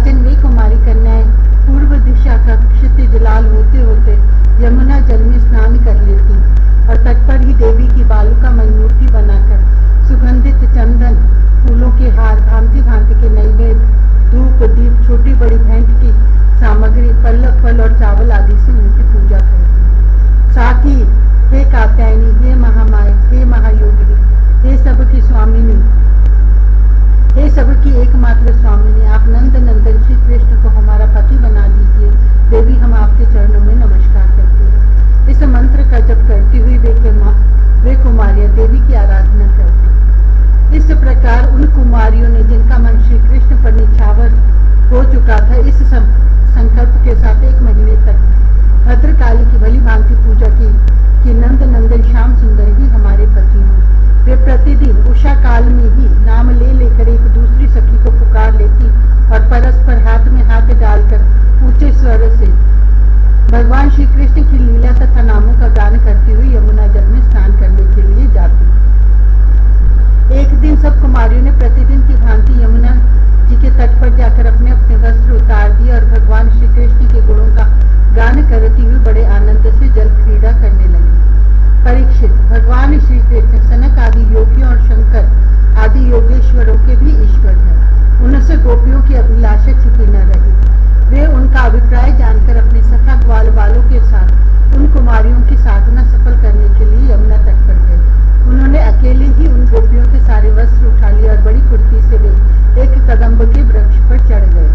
राजन वे कुमारी कन्याएं पूर्व दिशा का क्षितिज लाल होते होते यमुना जल में स्नान कर लेती और तट पर ही देवी की बालुकामयी मूर्ति बनाकर सुगंधित चंदन फूलों के हार, भांति भांति के नैवेद्य, धूप दीप, छोटी बड़ी भेंट की सामग्री, पल्लव, फल और चावल आदि से उनकी पूजा करती। साथ ही हे कात्यायनी, हे महामाया, हे महायोगिनी, हे सबकी स्वामिनी, हे सबकी एकमात्र स्वामिनी, आप नंद नंदन श्री कृष्ण को हमारा पति बना दीजिए। देवी, हम आपके चरणों में नमस्कार करते हैं। इस मंत्र का जप करती हुई वे कुमारियां देवी की आराधना करती। इस प्रकार उन कुमारियों ने, जिनका मन श्री कृष्ण पर निछावर हो चुका था, इस संकल्प के साथ 1 महीने तक भद्रकाली की भली भांति पूजा की कि नंद नंदन श्याम सुंदर ही हमारे पति हों। वे प्रतिदिन उषा काल में ही नाम ले लेकर एक दूसरी सखी को पुकार लेती और परस्पर हाथ में हाथ डालकर ऊंचे स्वर से भगवान श्री कृष्ण की लीला तथा नामों का गान करती हुई यमुना जल में स्नान करने के लिए जाती। एक दिन सब कुमारियों ने प्रतिदिन की भांति यमुना जी के तट पर जाकर अपने अपने वस्त्र उतार दिए और भगवान श्री कृष्ण के गुणों का गान करती हुई बड़े आनंद से जल क्रीड़ा करने लगी। परीक्षित, भगवान श्री कृष्ण सनक आदि योगियों और शंकर आदि योगेश्वरों के भी ईश्वर हैं। उनसे गोपियों की अभिलाषा छिपी न रही। वे उनका अभिप्राय जानकर अपने सखा ग्वाल बालों के साथ उन कुमारियों की साधना सफल करने के लिए यमुना तट पर गए। उन्होंने अकेले ही उन गोपियों के सारे वस्त्र उठा लिए और बड़ी फुर्ती से वे एक कदम्ब के वृक्ष पर चढ़ गए।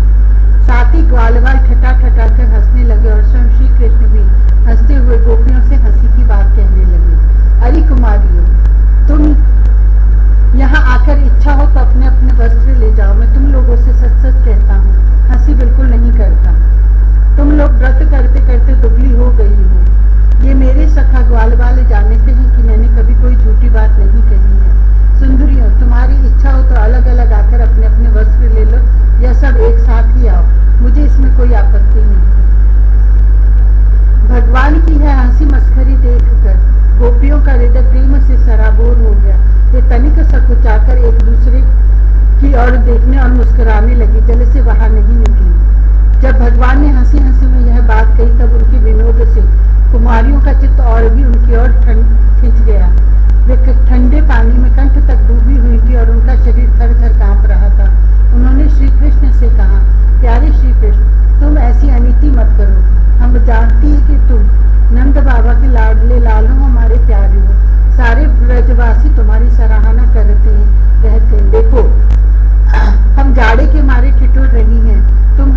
साथ ही ग्वालवाल ठटा ठटा कर हंसने लगे और स्वयं श्री कृष्ण भी हंसते हुए गोपियों से हंसी की बात कहने लगे। अरे कुमारियों, तुम यहाँ आकर इच्छा हो तो अपने अपने वस्त्र ले जाओ। मैं तुम लोगों से सच सच कहता हूँ, हंसी बिल्कुल नहीं करता। तुम लोग व्रत करते करते दुबली हो गई हो। ये मेरे सखा ग्वालवाल जानते हैं कि मैंने कभी कोई झूठी बात नहीं कही है। सुंदरियों, तुम्हारी इच्छा हो तो अलग अलग आकर अपने अपने वस्त्र ले लो या सब एक साथ ही आओ, मुझे इसमें कोई आपत्ति नहीं है। भगवान की है हंसी मस्खरी देखकर गोपियों का हृदय प्रेम से सराबोर हो गया। वे तनिक सकुचाकर एक दूसरे की ओर देखने और मुस्कुराने लगी, जल से बाहर नहीं निकली। जब भगवान ने हंसी हंसी में यह बात कही तब उनके विनोद से कुमारियों का चित्त और भी उनकी ओर खिंच गया। वे ठंडे पानी में कंठ तक डूबी हुई थी और उनका शरीर थर थर कांप रहा था। उन्होंने श्री कृष्ण से कहा, प्यारे श्री कृष्ण, तुम ऐसी अनीति मत करो। हम जानती हैं कि तुम नंद बाबा के लाडले लाल हो, हमारे प्यारे हो। सारे ब्रजवासी तुम्हारी सराहना करते रहते हैं। देखो, हम जाड़े के मारे ठिठुर रही हैं। तुम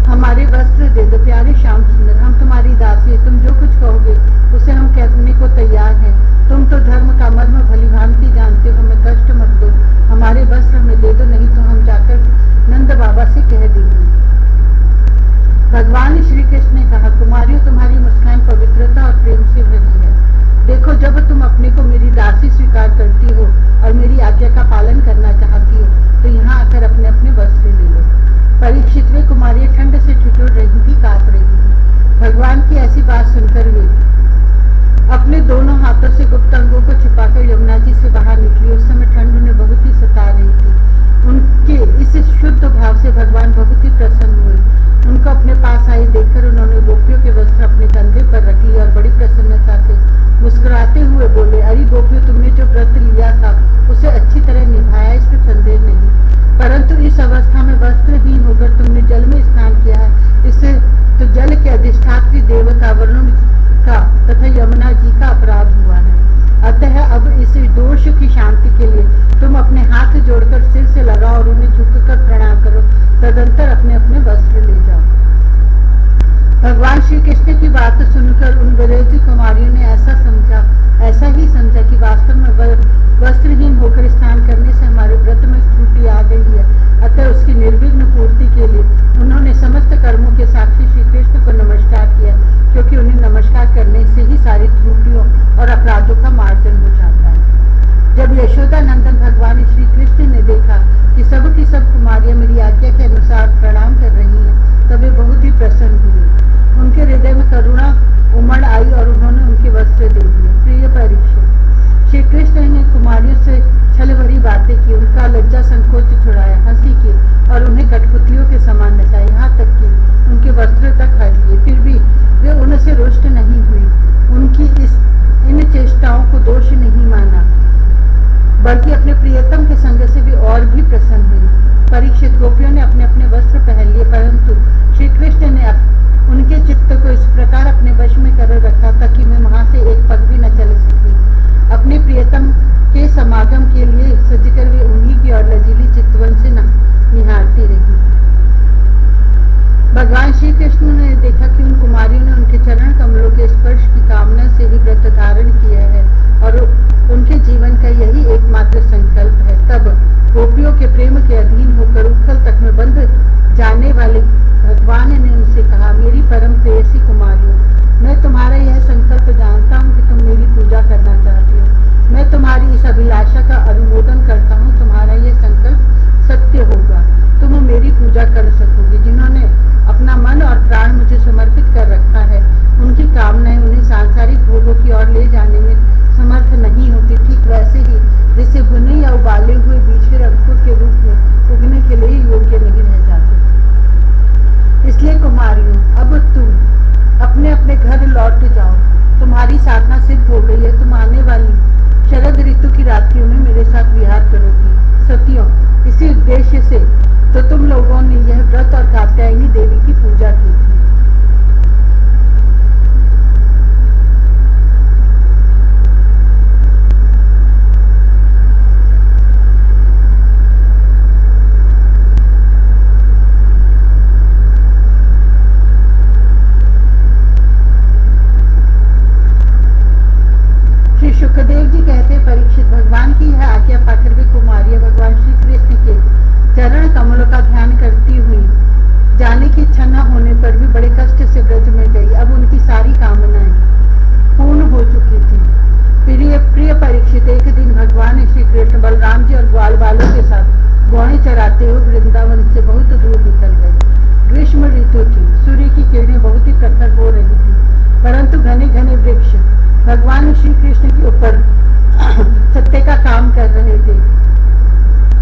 हमारे वस्त्र दे दो। प्यारे श्याम सुंदर, हम तुम्हारी दासी है। तुम जो कुछ कहोगे उसे हम कहने को तैयार हैं। तुम तो धर्म का मर्म भली भांति जानते हो। हमें कष्ट मत दो, हमारे वस्त्र हमें दे दो, नहीं तो हम जाकर नंद बाबा से कह देंगे। भगवान श्री कृष्ण ने कहा, कुमारियों, तुम्हारी मुस्कान पवित्रता और प्रेम से भरी है। देखो, जब तुम अपने को मेरी दासी स्वीकार करती हो और मेरी आज्ञा का पालन करना चाहती हो तो यहाँ आकर अपने अपने वस्त्र ले लो। परीक्षित, वे कुमारियां ठंड से ठिठुर रही थी, कांप रही थी। भगवान की ऐसी बात सुनकर वे अपने दोनों हाथों से गुप्त अंगों को छिपाकर यमुना जी से बाहर निकली। उस समय ठंड उन्हें बहुत ही सता रही थी। उनके इस शुद्ध भाव से भगवान बहुत ही प्रसन्न हुए। उनको अपने पास आई देखकर उन्होंने गोपियों के वस्त्र अपने कंधे पर रख लिए और बड़ी प्रसन्नता से मुस्कुराते हुए बोले, अरे गोपियों, तुमने जो व्रत लिया था उसे अच्छी तरह निभाया, इसमें संदेह नहीं। परंतु इस अवस्था में वस्त्रहीन होकर तुमने जल में स्नान किया है। इससे तो जल के अधिष्ठात्री देवता वरुण का तथा यमुना जी का अपराध हुआ है। अतः अब इस दोष की शांति के लिए तुम अपने हाथ जोड़कर सिर से लगाओ और उन्हें झुककर प्रणाम करो। तदंतर अपने अपने वस्त्र ले जाओ। भगवान श्री कृष्ण की बात सुनकर उन विरजी कुमारियों ने ऐसा ही समझा कि वास्तव में वस्त्रहीन होकर स्नान करने से हमारे व्रत में त्रुटि आ गई है। अतः उसकी निर्विघ्न पूर्ति के लिए उन्होंने समस्त कर्मों के साक्षी श्री कृष्ण को नमस्कार किया, क्योंकि उन्हें नमस्कार करने से ही सारी त्रुटियों और अपराधों का मार्जन हो जाता है। जब यशोदा नंदन भगवान श्री कृष्ण ने देखा कि सब की सब कुमारियां मेरी आज्ञा के अनुसार प्रणाम कर रही हैं, तब वे बहुत ही प्रसन्न हुए। उनके हृदय में करुणा उमड़ आई और उन्होंने उनके वस्त्र दे दिए। प्रिय परीक्षित, श्री कृष्ण ने कुमारियों से छल भरी बातें की, उनका लज्जा संकोच छुड़ाया, हंसी की और उन्हें कठपुतलियों बल्कि अपने प्रियतम के संग से भी और भी प्रसन्न हुई। परीक्षित, गोपियों ने अपने अपने वस्त्र पहन लिए, परंतु श्री कृष्ण ने उनके चित्त को इस प्रकार अपने वश में कर रखा था कि मैं वहां से एक पग भी न चल सकी। अपने प्रियतम के समागम के लिए सजकर वे उन्हीं की और लजीली चितवन से निहारती रही। भगवान श्री कृष्ण ने देखा कि उन कुमारियों ने उनके चरण कमलों के स्पर्श की कामना से ही व्रत धारण किया है और उनके जीवन का यही एकमात्र संकल्प है। तब गोपियों के प्रेम के अधीन होकर उत्कल तक में बंध जाने वाले भगवान ने उनसे कहा, मेरी परम प्रेयसी कुमारियों, मैं तुम्हारा यह संकल्प जानता हूँ कि तुम मेरी पूजा करना चाहती हो। मैं तुम्हारी इस अभिलाषा का अनुमोदन करता हूँ। तुम्हारा यह संकल्प सत्य होगा, तुम मेरी पूजा कर सकोगे। जिन्होंने अपना मन और प्राण मुझे समर्पित कर रखा है, उनकी कामनाएं उन्हें सांसारिक भोगों की ओर ले जाने में समर्थ नहीं होती। ठीक वैसे ही जैसे भुने या उबाले हुए बीज फिर अंकुर के रूप में उगने के लिए योग्य नहीं रह जाते। इसलिए कुमारियों, अब तुम अपने अपने घर लौट जाओ। तुम्हारी साधना सिद्ध हो गई है। तुम आने वाली शरद ऋतु की रात्रियों में मेरे साथ विहार करोगी। सतियों, इसी उद्देश्य से तो तुम लोगों ने यह व्रत और कात्यायनी देवी की पूजा की थी। सुखदेव जी कहते, परीक्षित, भगवान की यह आज्ञा पाकर वे कुमारियां भगवान श्री कृष्ण के चरण कमलों का ध्यान करती हुई जाने की इच्छा न होने पर भी बड़े कष्ट से ब्रज में गई। अब उनकी सारी कामनाएं पूर्ण हो चुकी थी। प्रिय परीक्षित, एक दिन भगवान श्री कृष्ण बलराम जी और ग्वाल बालों के साथ गौएं चराते हुए वृंदावन से बहुत दूर निकल गए। ग्रीष्म ऋतु थी, सूर्य की किरणें बहुत ही प्रखर हो रही थी, परंतु घने घने वृक्ष भगवान श्री कृष्ण के ऊपर सत्य का काम कर रहे थे।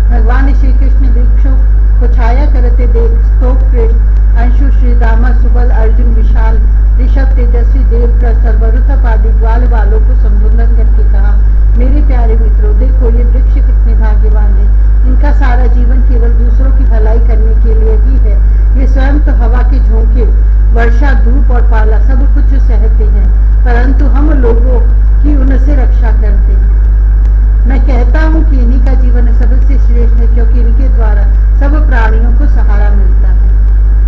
भगवान श्री कृष्ण वृक्षों को छाया करते देख स्तोक कृष्ण, अंशु, श्रीदामा, सुबल, अर्जुन, विशाल, ऋषभ, तेजस्वी, देवप्रस्थ और वरुथप आदि ग्वाल बालों को संबोधन करके कहा, मेरे प्यारे मित्रों, देखो ये वृक्ष कितने भाग्यवान हैं। इनका सारा जीवन केवल दूसरों की भलाई करने के लिए ही है। ये स्वयं तो हवा के झोंके, वर्षा, धूप और पाला सब कुछ सहते हैं, परंतु हम लोगों की उनसे रक्षा करते हैं। मैं कहता हूँ कि इन्हीं का जीवन सबसे श्रेष्ठ है, क्योंकि इनके द्वारा सब प्राणियों को सहारा मिलता है।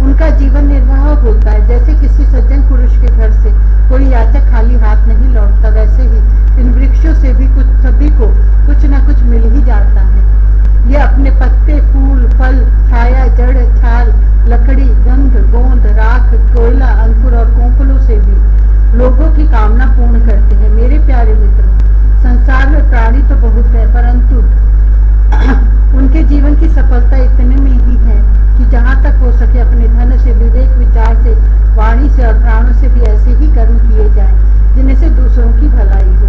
उनका जीवन निर्वाह होता है। जैसे किसी सज्जन पुरुष के घर से कोई याचक खाली हाथ नहीं लौटता, वैसे ही इन वृक्षों से भी सभी को कुछ न कुछ मिल ही जाता है। ये अपने पत्ते, फूल, फल, छाया, जड़, छाल, लकड़ी, गंध, गोंद, राख, कोयला, अंकुर और कोंपलों से भी लोगों की कामना पूर्ण करते हैं। मेरे प्यारे मित्रों, संसार में प्राणी तो बहुत है, परंतु उनके जीवन की सफलता इतने में ही है कि जहाँ तक हो सके अपने धन से, विवेक, विचार से, वाणी से और प्राणों से भी ऐसे ही कर्म किए जाएं जिनसे दूसरों की भलाई हो।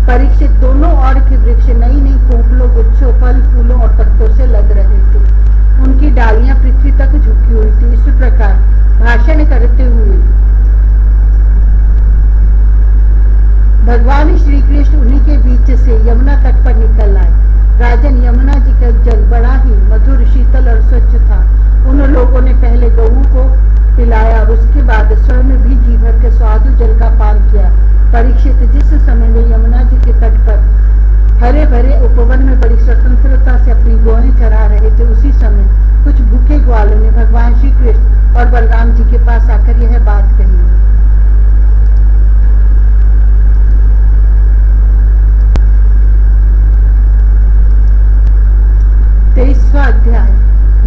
परीक्षित, दोनों ओर के वृक्ष नई नई कोंपलों, गुच्छों, फल, फूलों और पत्तों से लद रहे थे। उनकी डालियां पृथ्वी तक झुकी हुई थी। इस प्रकार भाषण करते हुए भगवान श्री कृष्ण उन्हीं के बीच से यमुना तट पर निकल आए। राजन, यमुना जी का जल बड़ा ही मधुर, शीतल और स्वच्छ था। उन लोगों ने पहले गऊ को पिलाया और उसके बाद स्वयं भी जी भर के स्वादु जल का पान किया। परीक्षित, जिस समय वे यमुना जी के तट पर हरे भरे उपवन में बड़ी स्वतंत्रता से अपनी गौएं चरा रहे थे, उसी समय कुछ भूखे ग्वालों ने भगवान श्री कृष्ण और बलराम जी के पास आकर यह बात कही। 23वां अध्याय,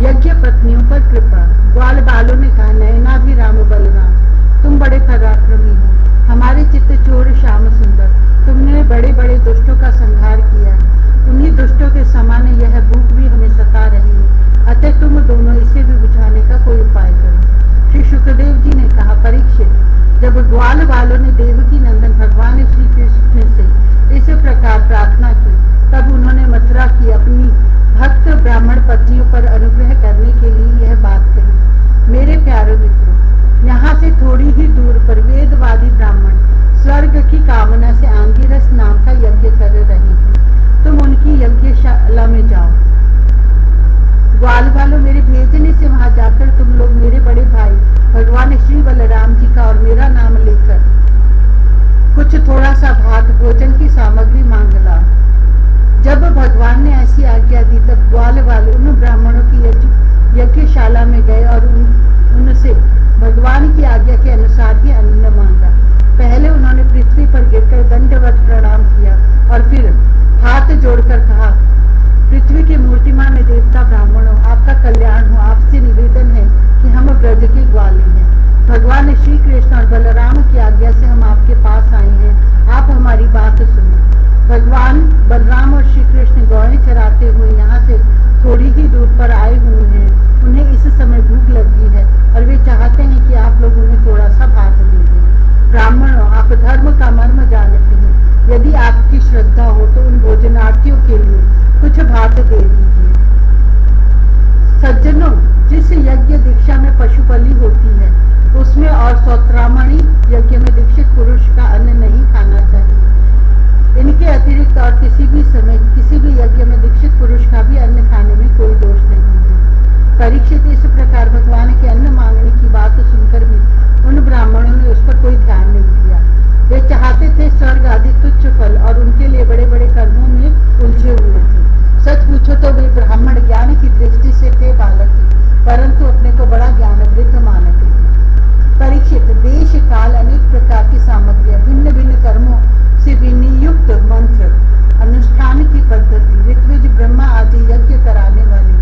यज्ञ पत्नियों पर कृपा। ग्वाल बालों ने कहा, नयनाभिराम बलराम, तुम बड़े पराक्रमी हो, हमारे चित्त चोर श्याम सुंदर, तुमने बड़े बड़े दुष्टों का संहार किया है। उन्हीं दुष्टों के समान यह भूख भी हमें सता रही है, अतः तुम दोनों इसे भी बुझाने का कोई उपाय करो। श्री सुखदेव जी ने कहा, परीक्षित, जब ग्वाल बालों ने देवकी नंदन भगवान श्री कृष्ण से इस प्रकार प्रार्थना की, तब उन्होंने मथुरा की अपनी भक्त ब्राह्मण पत्नियों पर अनुग्रह करने के लिए यह बात कही। मेरे प्यारे मित्रों, यहाँ से थोड़ी ही दूर पर वेदवादी ब्राह्मण स्वर्ग की कामना से आंगिरस नाम का यज्ञ कर रहे हैं। बलराम जी का और मेरा नाम लेकर कुछ थोड़ा सा भात भोजन की सामग्री मांग ला। जब भगवान ने ऐसी आज्ञा दी तब ग्वाल वाले उन ब्राह्मणों की यज्ञशाला में गए और उनसे भगवान की आज्ञा के अनुसार ही अन्न मांगा। पहले उन्होंने पृथ्वी पर गिरकर दंडवत प्रणाम किया और फिर हाथ जोड़कर कहा, पृथ्वी के मूर्तिमान देवता ब्राह्मणों, आपका कल्याण हो। आपसे निवेदन है कि हम ब्रज के ग्वाले हैं। भगवान श्री कृष्ण और बलराम की आज्ञा से हम आपके पास आए हैं। आप हमारी बात सुनो। भगवान बलराम और श्री कृष्ण गौएं चराते हुए यहाँ से थोड़ी ही दूर पर आए हुए हैं। उन्हें इस समय भूख लगी है और वे चाहते हैं कि आप लोग उन्हें थोड़ा सा भात दे दें। ब्राह्मणों, आप धर्म का मर्म जानते हैं। यदि आपकी श्रद्धा हो तो उन भोजनार्थियों के लिए कुछ भात दे दीजिए। सज्जनों, जिस यज्ञ दीक्षा में पशु बलि होती है उसमें और सौत्रामणि यज्ञ में दीक्षित पुरुष का अन्न नहीं खाना चाहिए। इनके अतिरिक्त और किसी भी समय किसी भी यज्ञ में दीक्षित पुरुष का भी अन्न खाने में कोई दोष नहीं है। परीक्षित, इस प्रकार भगवान के अन्न मांगने की बात सुनकर भी उन ब्राह्मणों ने उस पर कोई ध्यान नहीं दिया। वे चाहते थे स्वर्ग आदि तुच्छ फल और उनके लिए बड़े बड़े कर्मों में उलझे हुए थे। सच पूछो तो वे ब्राह्मण ज्ञान की दृष्टि से थे बालक ही, परंतु अपने को बड़ा ज्ञान वृद्ध मानते थे। परीक्षित, देश काल अनेक प्रकार की सामग्रियां, भिन्न भिन्न कर्मों से विनियुक्त मंत्र, अनुष्ठान की पद्धति, ऋत्विज ब्रह्मा आदि यज्ञ कराने वाले,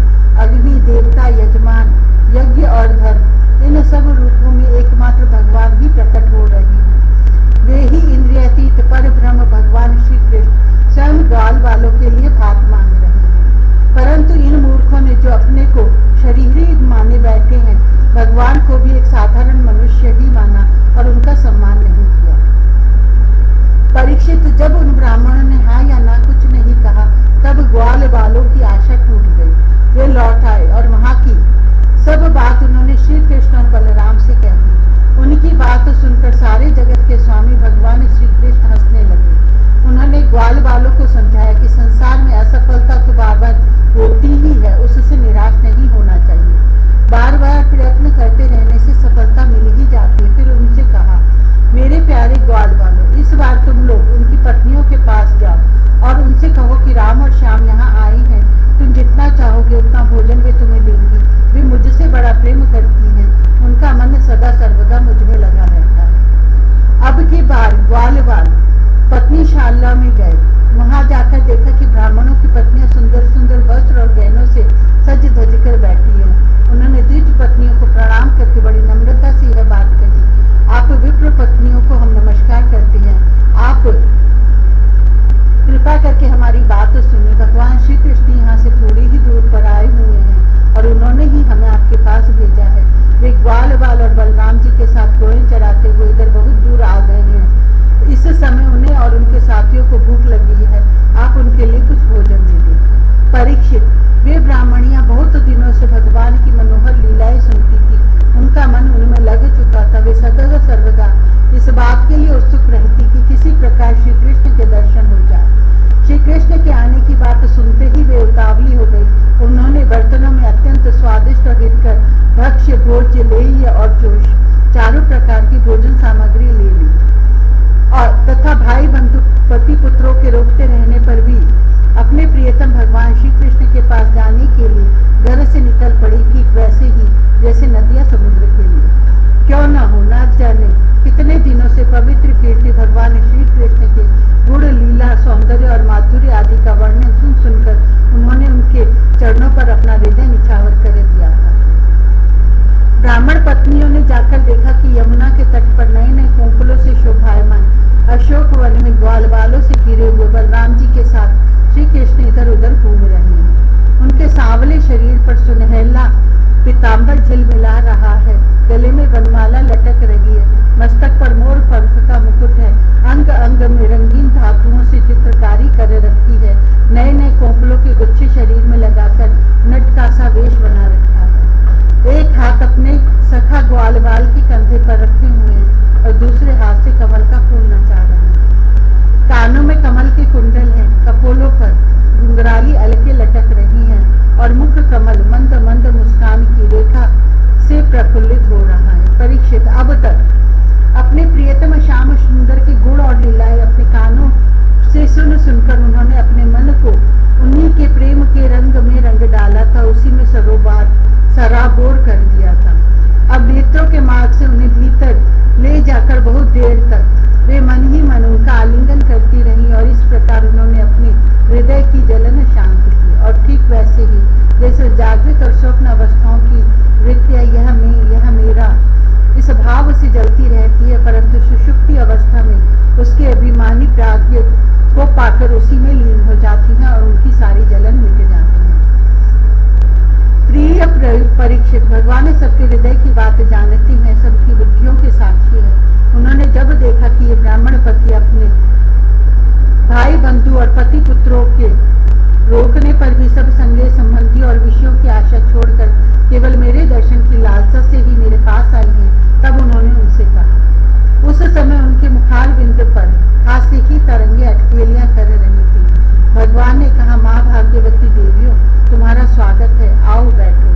अग्नि देवता, यजमान, यज्ञ और धर्म, इन सब रूपों में एकमात्र भगवान ही प्रकट हो रहे हैं। वे ही इंद्रियातीत पर ब्रह्म भगवान श्री कृष्ण स्वयं ग्वाल वालों के लिए भात मांग रहे हैं। परंतु इन मूर्खों ने जो अपने को शरीरी माने बैठे हैं, भगवान को भी एक साधारण मनुष्य ही माना और उनका सम्मान नहीं किया। परीक्षित, जब उन ब्राह्मणों ने हाँ या ना कुछ नहीं कहा तब ग्वाल वालों की आशा टूट गई। वे लौट आए और वहां की सब बात उन्होंने श्री कृष्ण और बलराम से कह दी। उनकी बात सुनकर सारे जगत के स्वामी भगवान श्री कृष्ण हंसने लगे। उन्होंने ग्वाल वालों को समझाया कि संसार में असफलता तो बार बार होती ही है, उससे निराश नहीं होना चाहिए। बार बार प्रयत्न करते रहने से सफलता मिल ही जाती है। फिर उनसे कहा, मेरे प्यारे ग्वाल वालों, इस बार तुम लोग उनकी पत्नियों के पास जाओ और उनसे कहो कि राम और श्याम यहाँ आए हैं। तुम जितना चाहोगे उतना भोजन वे तुम्हें देंगी। वे मुझसे बड़ा प्रेम करती हैं। उनका मन सदा सर्वदा मुझ में लगा रहता है। अब की बार ग्वाल वाल पत्नीशाला में गए। वहां जाकर देखा कि ब्राह्मणों की पत्नियां सुंदर सुंदर वस्त्र और गहनों से सज धज कर बैठी हैं। उन्होंने द्विज पत्नियों को प्रणाम करके बड़ी नम्रता से यह बात कही, आप विप्र पत्नियों को हम नमस्कार करते हैं। आप कृपा करके हमारी बात सुनिए। भगवान श्री कृष्ण यहाँ से थोड़ी ही दूर पर आए हुए हैं और उन्होंने ही हमें आपके पास भेजा है। वे ग्वाल वाल और बलराम जी के साथ गोएं चराते हुए इधर बहुत दूर आ गए हैं। इस समय उन्हें और उनके साथियों को भूख लगी है। आप उनके लिए कुछ भोजन दे दें। परीक्षित, वे ब्राह्मणियां बहुत दिनों से भगवान की मनोहर लीलाएं सुनती थी। उनका मन उनमें लग चुका था। वे सदा सर्वदा इस बात के लिए उत्सुक रहती कि किसी प्रकार श्री कृष्ण के दर्शन हो जाए। श्री कृष्ण के आने की बात सुनते ही वे उतावली हो गई। उन्होंने बर्तनों में अत्यंत स्वादिष्ट और हितकर भक्ष्य, भोज्य, लेह्य और जोश चारों प्रकार की भोजन सामग्री ले ली और तथा भाई बंधु पति पुत्रों के रोकते रहने पर भी अपने प्रियतम भगवान श्री कृष्ण के पास जाने के लिए घर से निकल पड़ी कि वैसे ही जैसे नदियां समुद्र के लिए। क्यों न हो, न जाने कितने दिनों से पवित्र कीर्ति भगवान श्री कृष्ण के गुण, लीला, सौंदर्य और माधुर्य आदि का वर्णन सुन सुनकर उन्होंने उनके चरणों पर अपना हृदय निछावर कर दिया था। ब्राह्मण पत्नियों ने जाकर देखा कि यमुना के तट पर नए नए कोंपलों से शोभायमान अशोक वन में ग्वाल वालों से घिरे हुए बलराम जी के साथ श्री कृष्ण इधर उधर घूम रहे हैं। उनके सांवले शरीर पर सुनहला पीताम्बर झिलमिला रहा है। गले में वनमाला लटक रही है। मस्तक पर मोर पंख का मुकुट है। अंग अंग में रंगीन धातुओं से चित्रकारी कर रखी है। नए नए कोंपलों के गुच्छे शरीर में लगाकर नटकासा वेश बना रखा है। एक हाथ अपने सखा ग्वाल वाल के कंधे पर रखे सुनकर उन्होंने अपने मन को उन्हीं के प्रेम के रंग में रंग डाला था, उसी में सराबोर कर दिया था। अब नेत्रों के मार्ग से उन्हें भीतर ले जाकर बहुत देर तक वे मन ही मन उनका आलिंगन करती रही और इस प्रकार उन्होंने अपने हृदय की जलन शांत की। और ठीक वैसे ही जैसे जागृत और स्वप्न अवस्थाओं की वृत्तियां यह मेरा इस भाव से जलती रहती है, परंतु सुषुप्ति अवस्था में उसके अभिमानी प्राज्ञ को पाकर उसी में लीन हो जाती हैं और उनकी सारी जलन मिट जाती है। प्रिय परीक्षित, भगवान सबके हृदय की बात जानती हैं, सबकी बुद्धियों के साक्षी है। उन्होंने जब देखा कि ये ब्राह्मण पति अपने भाई बंधु और पति पुत्रों के रोकने पर भी सब संगे संबंधी और विषयों की आशा छोड़कर केवल मेरे दर्शन की लालसा से ही मेरे पास आई है, तब उन्होंने उनसे कहा। उस समय उनके मुखार बिंद पर हास्य की तरंगे अटकेलियां कर रही थी। भगवान ने कहा, माँ भाग्यवती देवियों, तुम्हारा स्वागत है, आओ बैठो,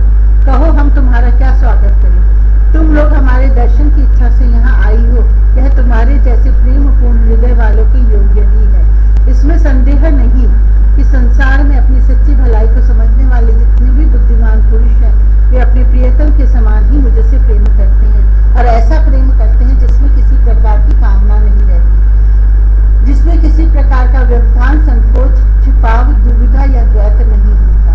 कहो हम तुम्हारा क्या स्वागत करें। तुम लोग हमारे दर्शन की इच्छा से यहाँ आई हो, यह तुम्हारे जैसे प्रेम पूर्ण हृदय वालों के योग्य ही है। इसमें संदेह नहीं कि संसार में अपनी सच्ची भलाई को समझने वाले जितने भी बुद्धिमान पुरुष हैं, वे अपने प्रियतम के समान ही मुझसे प्रेम करते हैं और ऐसा प्रेम करते हैं जिसमें किसी प्रकार की कामना नहीं रहती, जिसमें किसी प्रकार का व्यवधान, संकोच, छिपाव, दुविधा या द्वैत नहीं होता।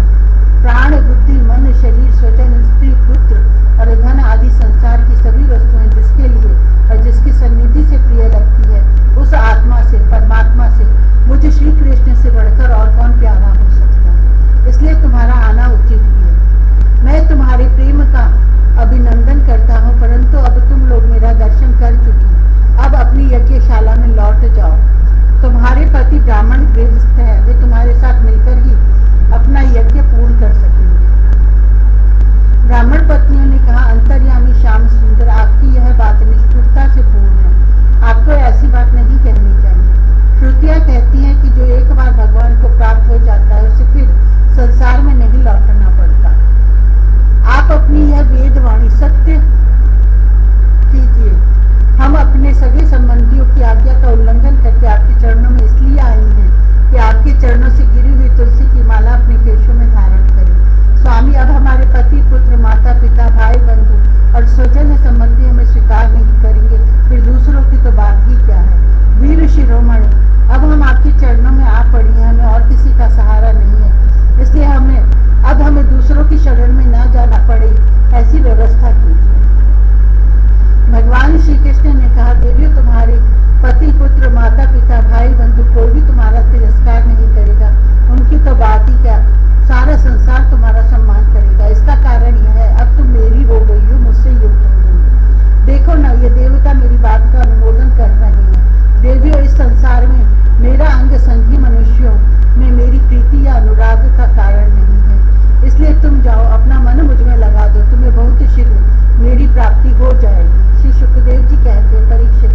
प्राण, बुद्धि, मन, शरीर, स्वजन, स्त्री, पुत्र और धन आदि संसार की सभी वस्तुएं जिसके लिए और जिसकी सन्निधि से प्रिय लगती है, उस आत्मा से, परमात्मा से, मुझे श्री कृष्ण से बढ़कर और कौन प्यारा हो सकता है। इसलिए तुम्हारा आना उचित ही है। मैं तुम्हारे प्रेम का अभिनंदन करता हूँ, परंतु अब तुम लोग मेरा दर्शन कर चुकी, अब अपनी यज्ञशाला में लौट जाओ। तुम्हारे पति ब्राह्मण गृहस्थ है, वे तुम्हारे साथ मिलकर ही अपना यज्ञ पूर्ण कर सकेंगे। ब्राह्मण पत्नियों ने कहा, अंतर्यामी श्याम सुंदर, आपकी यह बात निष्ठुरता से पूर्ण है, आपको ऐसी बात नहीं कहनी चाहिए। श्रुतियां कहती हैं कि जो एक बार भगवान को प्राप्त हो जाता है उसे फिर संसार में नहीं लौटना पड़ता। आप अपनी यह वेदवाणी सत्य कीजिए। हम अपने सगे संबंधियों की आज्ञा का उल्लंघन करके आपके चरणों में इसलिए आई हैं कि आपके चरणों से गिरी हुई तुलसी की माला अपने केशों में धारण करें। स्वामी, अब हमारे पति पुत्र, माता पिता, भाई बंधु और स्वजन संबंधी हमें स्वीकार नहीं करेंगे, फिर दूसरों की तो बात ही क्या है। वीर शिरोमणि, अब हम आपके चरणों में आ पड़ी हैं, हमें और किसी का सहारा नहीं है, इसलिए हमें दूसरों की शरण में न जाना पड़े, ऐसी व्यवस्था कीजिए। भगवान श्री कृष्ण ने कहा, देवियों, तुम्हारे पति पुत्र, माता पिता, भाई बंधु कोई भी तुम्हारा तिरस्कार नहीं करेगा, उनकी तो बात ही क्या, सारा संसार तुम्हारा सम्मान करेगा। इसका कारण यह है, अब तुम मेरी हो गई हो, मुझसे युक्त हो गई हो। देखो ना, ये देवता मेरी बात का अनुमोदन कर रहे हैं। देवियों, इस संसार में मेरा अंग संगी मनुष्यों में मेरी प्रीति या अनुराग का कारण नहीं है, इसलिए तुम जाओ, अपना मन मुझ में लगा दो, तुम्हें बहुत शीघ्र मेरी प्राप्ति हो जाएगी। श्री सुखदेव जी कहते हैं, परीक्षित,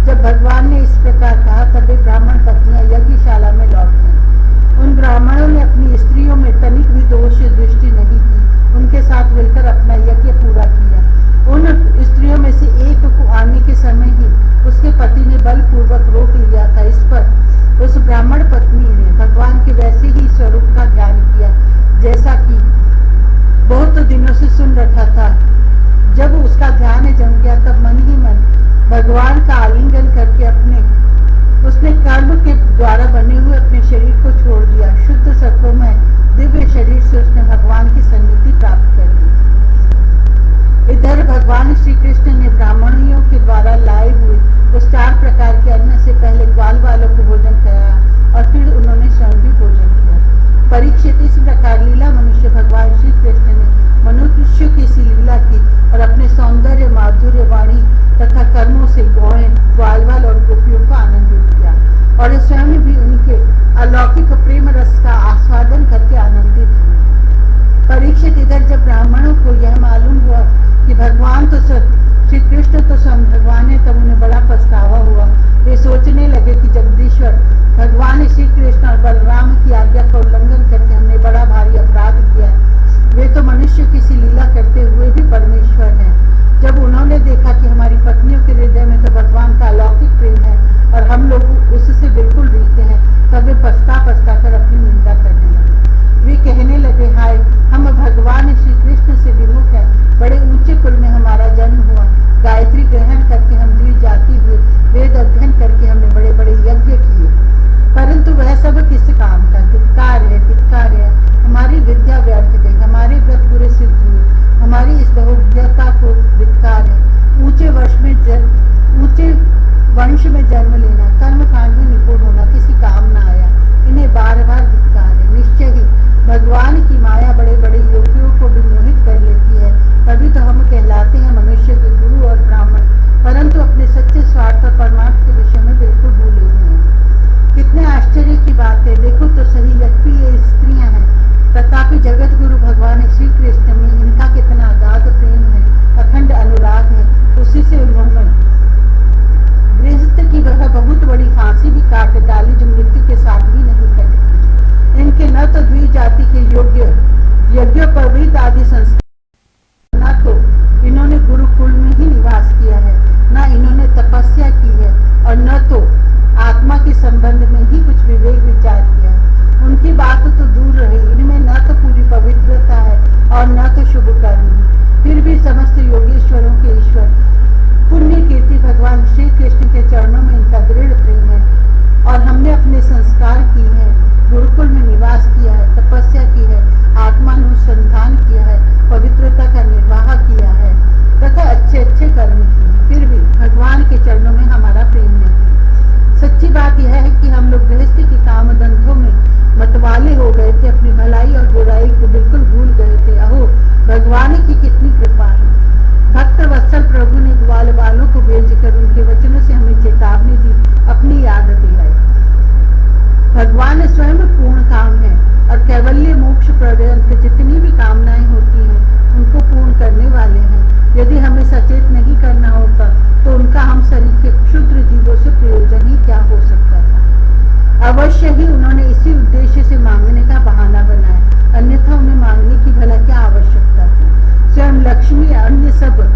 जब भगवान ने इस प्रकार कहा तब वे ब्राह्मण पत्नियां यज्ञशाला में लौट गईं। उन ब्राह्मणों ने अपनी स्त्रियों में तनिक भी दोष दृष्टि नहीं की, उनके साथ मिलकर अपना यज्ञ पूरा किया। उन स्त्रियों में से एक को आने के समय ही उसके पति ने बलपूर्वक रोक लिया था। इस पर उस ब्राह्मण पत्नी ने भगवान के वैसे ही स्वरूप का ध्यान किया जैसा कि बहुत दिनों से सुन रखा था। जब उसका ध्यान जम गया तब मन ही मन भगवान का आलिंगन करके उसने कर्म के द्वारा बने हुए अपने शरीर को छोड़ दिया। शुद्ध सत्वमय दिव्य शरीर से उसने भगवान की सन्निधि प्राप्त कर ली। इधर भगवान श्री कृष्ण ने ब्राह्मणियों के द्वारा लाए हुए उस 4 प्रकार के अन्न से पहले ग्वाल वालों को भोजन कराया और फिर उन्होंने स्वयं भी भोजन किया। परीक्षित, इस प्रकार लीला मनुष्य भगवान श्री कृष्ण ने मनुष्य की सी लीला की और अपने सौंदर्य, माधुर्य, वाणी तथा कर्मों से गौएं, ग्वालवाल और गोपियों को आनंदित किया और स्वयं भी उनके अलौकिक प्रेम रस का आस्वादन करके आनंदित हुए। परीक्षित, इधर जब ब्राह्मणों को यह मालूम हुआ कि भगवान तो श्री कृष्ण तो स्वयं भगवान है, तब उन्हें बड़ा पछतावा हुआ। वे सोचने लगे कि जगदीश्वर भगवान श्री कृष्ण और बलराम की आज्ञा का उल्लंघन करके हमने बड़ा भारी अपराध किया है। वे तो मनुष्य की सी लीला करते हुए भी परमेश्वर हैं। जब उन्होंने देखा कि हमारी पत्नियों के हृदय में तो भगवान का अलौकिक प्रेम है और हम लोग उससे बिल्कुल रीते हैं, तब वे वंश में जन्म लेना, कर्मकांड में निपुण होना किसी काम न आया। इन्हें बार बार धिक्कार है। निश्चय ही भगवान की माया बड़े बड़े योगियों को भी मोहित कर लेती है। तभी तो हम कहलाते हैं मनुष्य के गुरु और ब्राह्मण, परंतु अपने सच्चे स्वार्थ और परमार्थ के विषय में बिल्कुल भूले हुए हैं। कितने आश्चर्य की बात है, देखो तो सही, यद्यपि ये स्त्रियां हैं तथापि जगत गुरु भगवान श्री कृष्ण में इनका कितना अगाध प्रेम है, अखंड अनुराग है। उसी से उन्होंने गृहस्थ की वह बहुत बड़ी फांसी भी काट डाली जो मृत्यु के साथ भी नहीं कटी। इनके न तो द्वि जाति के योग्य यज्ञोपवीत आदि संस्कार, न तो इन्होंने गुरुकुल में ही निवास किया है, न इन्होंने तपस्या की है, और न तो आत्मा के संबंध में ही कुछ विवेक विचार किया है। उनकी बात तो दूर रही, इनमें न तो पूरी पवित्रता है और न तो शुभ कर्म है। फिर भी समस्त योगेश्वरों के ईश्वर पुण्य कीर्ति भगवान श्री कृष्ण के चरणों में इनका दृढ़ प्रेम है, और हमने अपने संस्कार किए हैं, गुरुकुल में निवास किया है, तपस्या की है, आत्मानुसंधान किया है, पवित्रता का निर्वाह किया है तथा अच्छे अच्छे कर्म किए, फिर भी भगवान के चरणों में हमारा प्रेम नहीं। सच्ची बात यह है कि हम लोग गृहस्थी के काम धंधों में मतवाले हो गए थे, अपनी भलाई और बुराई को बिल्कुल भूल गए थे। अहो भगवान की कितनी कृपा है। भक्त वत्सल प्रभु ने ग्वाल वालों को भेजकर उनके वचनों से हमें चेतावनी दी, अपनी याद दिलाई। भगवान स्वयं पूर्ण काम है और कैवल्य मोक्ष पर्यंत जितनी भी कामनाएं होती हैं उनको पूर्ण करने वाले हैं। यदि हमें सचेत नहीं करना होता तो उनका हम शरीर के क्षुद्र जीवों से प्रयोजन ही क्या हो सकता था। अवश्य ही उन्होंने इसी उद्देश्य से मांगने का बहाना बनाया, अन्यथा उन्हें मांगने की भला क्या आवश्यकता थी। स्वयं लक्ष्मी अन्य सब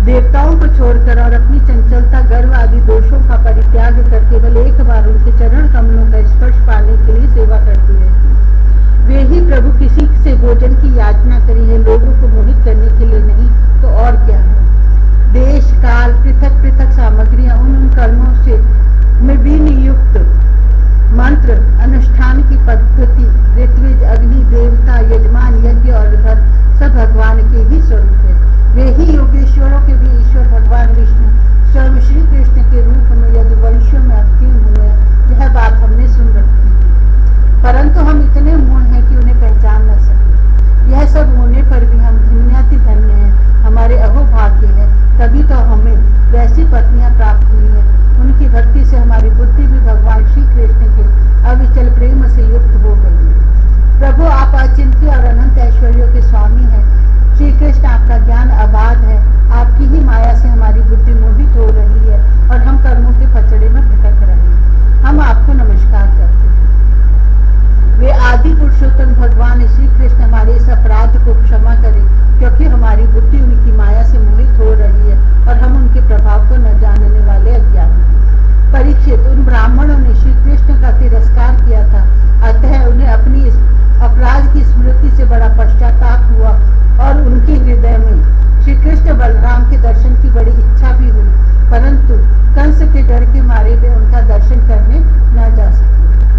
देवताओं को छोड़कर और अपनी चंचलता गर्व आदि दोषों का परित्याग कर केवल एक बार उनके चरण कमलों का स्पर्श पाने के लिए सेवा करती रहती। वे ही प्रभु किसी से भोजन की याचना करी है, लोगों को मोहित करने के लिए नहीं तो और क्या है। देश काल पृथक पृथक सामग्रियां उन कर्मों से में भी नियुक्त मंत्र अनुष्ठान की पद्धति, ऋत्विज, अग्नि, देवता, यजमान, यज्ञ और धर्म सब भगवान के ही स्वरूप है। वे ही योगेश्वरों के भी ईश्वर भगवान विष्णु स्वयं श्री कृष्ण के रूप में यदुवंशियों में अवतीर्ण हुए हैं। यह बात हमने सुन रखी है, परंतु हम इतने मूढ़ हैं कि उन्हें पहचान न सके। यह सब होने पर भी हम धन्याति धन्य हैं, हमारे अहोभाग्य है, तभी तो हमें वैसी पत्नियां प्राप्त हुई हैं। उनकी भक्ति से हमारी बुद्धि भी भगवान श्री कृष्ण के अविचल प्रेम से युक्त हो गई है। प्रभु आप अचिंत्य और अनंत ऐश्वर्यों के स्वामी हैं। श्री कृष्ण आपका ज्ञान अबाध है, आपकी ही माया से हमारी बुद्धि मोहित हो रही है और हम कर्मों के पचड़े में भटक रहे हैं। हम आपको नमस्कार करते हैं। वे आदि पुरुषोत्तम भगवान श्री कृष्ण हमारे इस अपराध को क्षमा करें, क्योंकि हमारी बुद्धि उनकी माया से मोहित हो रही है और हम उनके प्रभाव को न जानने वाले अज्ञानी हैं। परीक्षित, उन ब्राह्मणों ने श्री कृष्ण का तिरस्कार किया था, अतः उन्हें अपनी अपराध की स्मृति से बड़ा पश्चाताप हुआ और उनके हृदय में श्री कृष्ण बलराम के दर्शन की बड़ी इच्छा भी हुई, परंतु कंस के डर के मारे वे उनका दर्शन करने न जा सके।